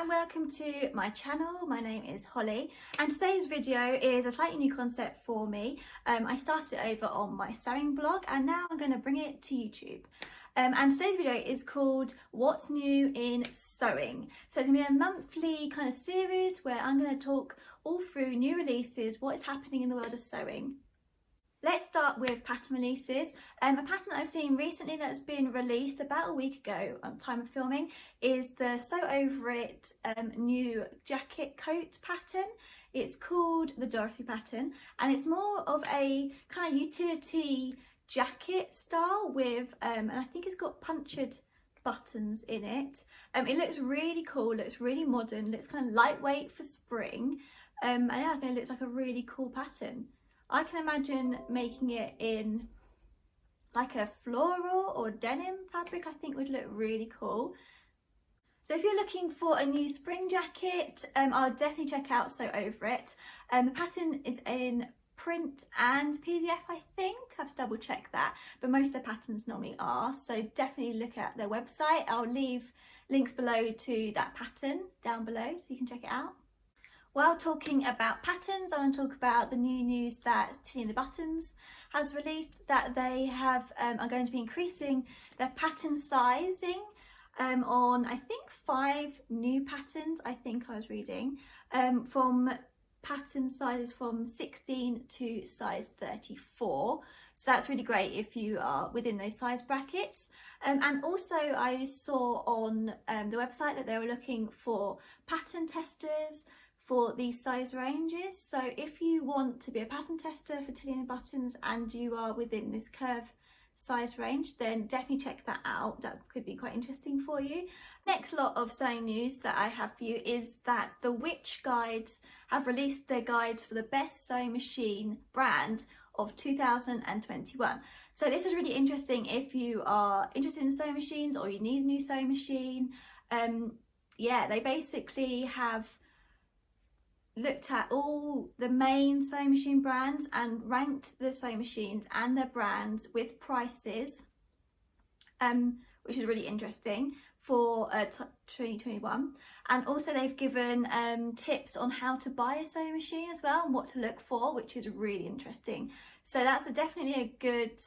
and welcome to my channel. My name is Holly and today's video is a slightly new concept for me. I started it over on my sewing blog and now I'm going to bring it to YouTube. And today's video is called What's New in Sewing. So it's going to be a monthly kind of series where I'm going to talk all through new releases, what is happening in the world of sewing. Let's start with pattern releases. A pattern that I've seen recently that's been released about a week ago on time of filming is the Sew Over It new jacket coat pattern. It's called the Dorothy pattern and it's more of a kind of utility jacket style with, and I think it's got punctured buttons in it. It looks really cool, looks really modern, looks kind of lightweight for spring, and yeah, I think it looks like a really cool pattern. I can imagine making it in like a floral or denim fabric. I think would look really cool. So if you're looking for a new spring jacket, I'll definitely check out Sew Over It. The pattern is in print and PDF, I think. I have to double check that, but most of the patterns normally are, so definitely look at their website. I'll leave links below to that pattern down below so you can check it out. While talking about patterns, I want to talk about the new news that Tilly and the Buttons has released, that they have are going to be increasing their pattern sizing on, I think, 5 new patterns, I think I was reading, from pattern sizes from 16 to size 34. So that's really great if you are within those size brackets. And also I saw on the website that they were looking for pattern testers for these size ranges. So if you want to be a pattern tester for Tilly and the Buttons and you are within this curve size range, then definitely check that out. That could be quite interesting for you. Next lot of sewing news that I have for you is that the Witch Guides have released their guides for the best sewing machine brand of 2021. So this is really interesting if you are interested in sewing machines or you need a new sewing machine. Yeah, they basically have looked at all the main sewing machine brands and ranked the sewing machines and their brands with prices, which is really interesting for 2021. And also they've given tips on how to buy a sewing machine as well and what to look for, which is really interesting. So that's definitely a good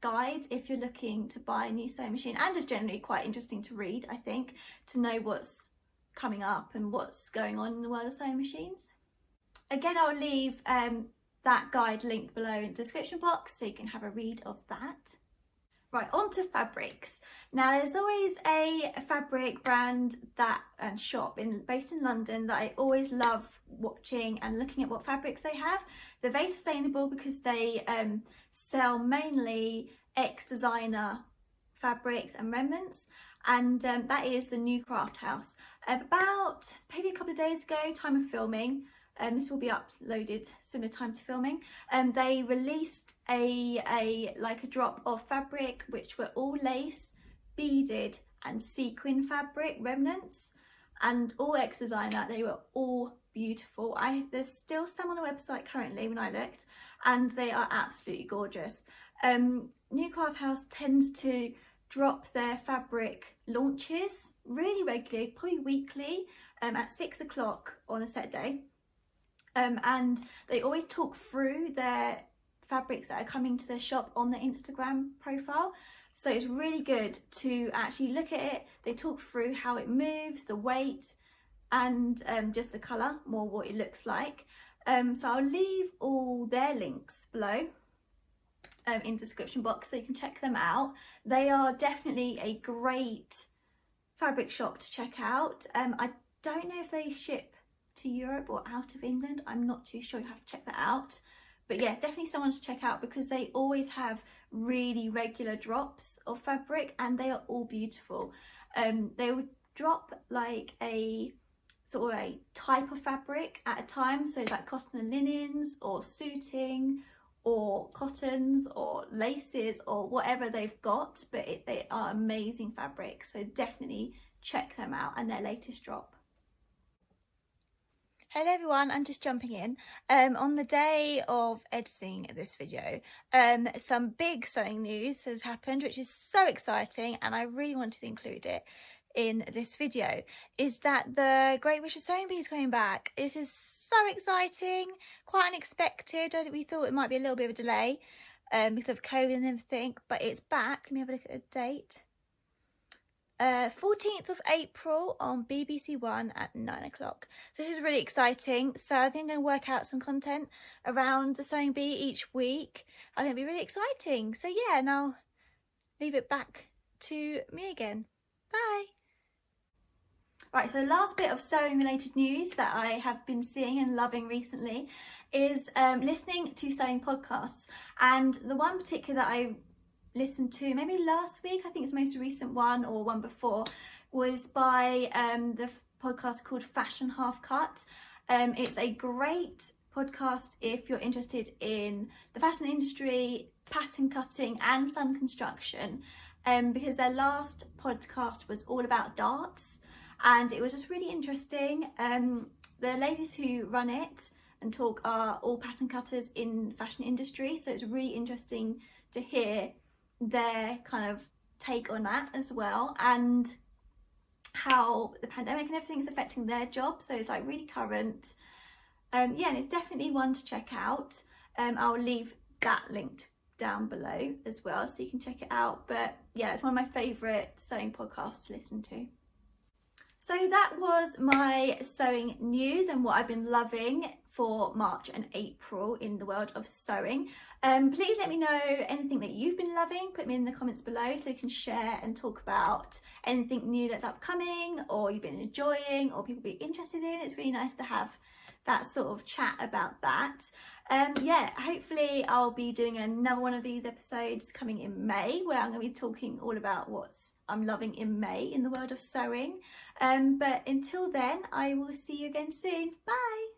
guide if you're looking to buy a new sewing machine, and just generally quite interesting to read, I think, to know what's coming up and what's going on in the world of sewing machines. Again, I'll leave that guide linked below in the description box so you can have a read of that. Right, on to fabrics. Now there's always a fabric brand and shop based in London that I always love watching and looking at what fabrics they have. They're very sustainable because they sell mainly ex-designer fabrics and remnants, and that is the New Craft House. About maybe a couple of days ago, time of filming, this will be uploaded similar time to filming, they released a drop of fabric which were all lace, beaded and sequin fabric remnants, and all ex-designer. They were all beautiful. There's still some on the website currently when I looked, and they are absolutely gorgeous. New Craft House tends to drop their fabric launches really regularly, probably weekly, at 6 o'clock on a set day. And they always talk through their fabrics that are coming to their shop on their Instagram profile. So it's really good to actually look at it. They talk through how it moves, the weight, and just the colour, more what it looks like. So I'll leave all their links below in the description box so you can check them out. They are definitely a great fabric shop to check out. I don't know if they ship to Europe or out of England, I'm not too sure, you have to check that out, but yeah, definitely someone to check out because they always have really regular drops of fabric and they are all beautiful. They will drop like a sort of a type of fabric at a time, so like cotton and linens or suiting or cottons or laces or whatever they've got, but they are amazing fabric, so definitely check them out and their latest drop. Hello everyone, I'm just jumping in. On the day of editing this video, some big sewing news has happened, which is so exciting and I really wanted to include it. in this video is that the Great British Sewing Bee is coming back. This is so exciting, quite unexpected. We thought it might be a little bit of a delay because of COVID and everything, but it's back. Let me have a look at the date. 14th of April on BBC One at 9 o'clock. So this is really exciting. So I think I'm going to work out some content around the Sewing Bee each week. I think it'll be really exciting. So yeah, now leave it back to me again. Bye. Right, so the last bit of sewing related news that I have been seeing and loving recently is listening to sewing podcasts. And the one particular that I listened to maybe last week, I think it's the most recent one or one before, was by the podcast called Fashion Half Cut. It's a great podcast if you're interested in the fashion industry, pattern cutting and some construction, because their last podcast was all about darts and it was just really interesting. The ladies who run it and talk are all pattern cutters in the fashion industry, so it's really interesting to hear their kind of take on that as well, and how the pandemic and everything is affecting their job. So it's like really current. Yeah, and it's definitely one to check out. I'll leave that linked down below as well so you can check it out. But yeah, it's one of my favourite sewing podcasts to listen to. So that was my sewing news and what I've been loving for March and April in the world of sewing. Please let me know anything that you've been loving. Put me in the comments below so you can share and talk about anything new that's upcoming or you've been enjoying or people be interested in. It's really nice to have that sort of chat about that. Yeah, hopefully I'll be doing another one of these episodes coming in May, where I'm going to be talking all about what I'm loving in May in the world of sewing. But until then, I will see you again soon. Bye.